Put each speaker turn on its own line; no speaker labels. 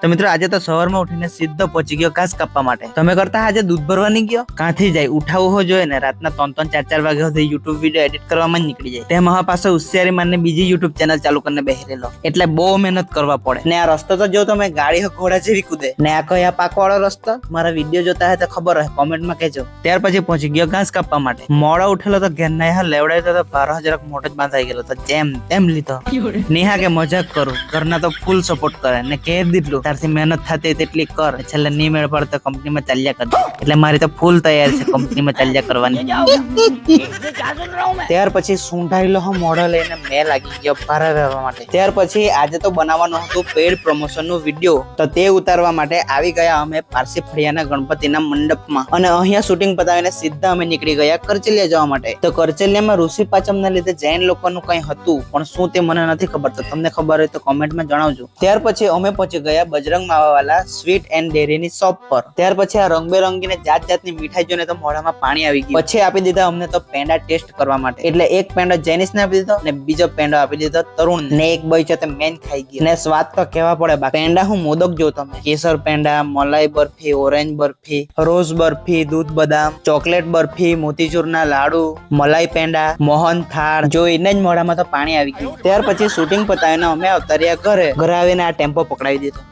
તો મિત્રો આજે તો સવારમાં ઉઠીને સીધો પહોંચી ગયો ઘાસ કાપવા માટે. તમે કરતા આજે દૂધ ભરવા નહીં ગયો? કાંથી જાય, ઉઠાવવું હો જોઈએ ને. રાતના 3-4 વાગ્યા સુધી યુટ્યુબ વિડીયો એડિટ કરવામાં જ નીકળી જાય. તેમાં પાછો હોશિયારી મારને બીજી યુટ્યુબ ચેનલ ચાલુ કરીને બેસી રહેલો. એટલે બહુ મહેનત કરવા પડે. ને આ રસ્તો તો જો તમે ગાડી ઘોડા જેવી કૂદે ને આ કયા પાક વાળો રસ્તો મારા વિડીયો જોતા હોય તો ખબર હોય, કોમેન્ટમાં કહેજો. ત્યાર પછી પહોંચી ગયો ઘાસ કાપવા માટે. મોડો ઉઠેલો તો ઘેર ના લેવડાય તો ભારો જરાક મોટો જ બાંધાઈ ગયેલો તો જેમ તેમ લીધો. નેહા કે મજાક કરું, ઘરના તો ફૂલ સપોર્ટ કરે ને કહી દીધું તારથી મહેનત થતી તેટલી કર, છેલ્લે નહીં મેળ પડે તો કંપનીમાં ચાલ્યા કરજો. એટલે મારી તો ફૂલ તૈયાર છે કંપનીમાં ચાલ્યા કરવાની. ત્યાર પછી સૂંઢાયેલો મોડો લઈને મેં લાગી ગયો ભારા રહેવા માટે. ત્યાર પછી આજે તો બનાવવાનું હતું પેડ પ્રમોશન નું વિડીયો, તો તે ઉતારવા માટે આવી ગયા અમે પારસી ફળિયાના ગણપતિના મંડપમાં. અને અહીંયા શૂટિંગ પતાવીને સીધા અમે નીકળી ગયા કરચલિયા જવા માટે. તો કરચલિયામાં ઋષિ પાંચમના લીધે જૈન લોકોનું કંઈ હતું, પણ શું તે મને નથી ખબર. તો તમને ખબર હોય તો કોમેન્ટમાં જણાવજો. ત્યાર પછી અમે પહોંચી ગયા બજરંગ માવાવાલા સ્વીટ એન્ડ ડેરીની શોપ પર. ત્યાર પછી આ રંગબેરંગી ને જાતની મીઠાઈ જોઈને તો મોઢામાં પાણી આવી ગયું. પછી આપી દીધા અમને તો પેંડા ટેસ્ટ કરવા માટે. એટલે એક પેંડો જેનિસ ને આપી દીધો ને બીજો પેંડો આપી દીધો તરુણ ને. એક ભાઈ છે તે મેન ખાઈ ગયો ને સ્વાદ તો કેવા પડે. પેંડા હું મોદક જો તમે, કેસર પેંડા, મલાઈ બરફી, ઓરેન્જ બરફી, રોઝ બરફી, દૂધ બદામ, ચોકલેટ બરફી, મોતીચૂરના લાડુ, મલાઈ પેંડા, મોહન થાળ જોઈને જ મોઢામાં તો પાણી આવી ગયું. ત્યાર પછી શૂટિંગ પતાવીને અમે અવતર્યા ઘરે. ઘરે આવીને આ ટેમ્પો પકડાવી દીધો.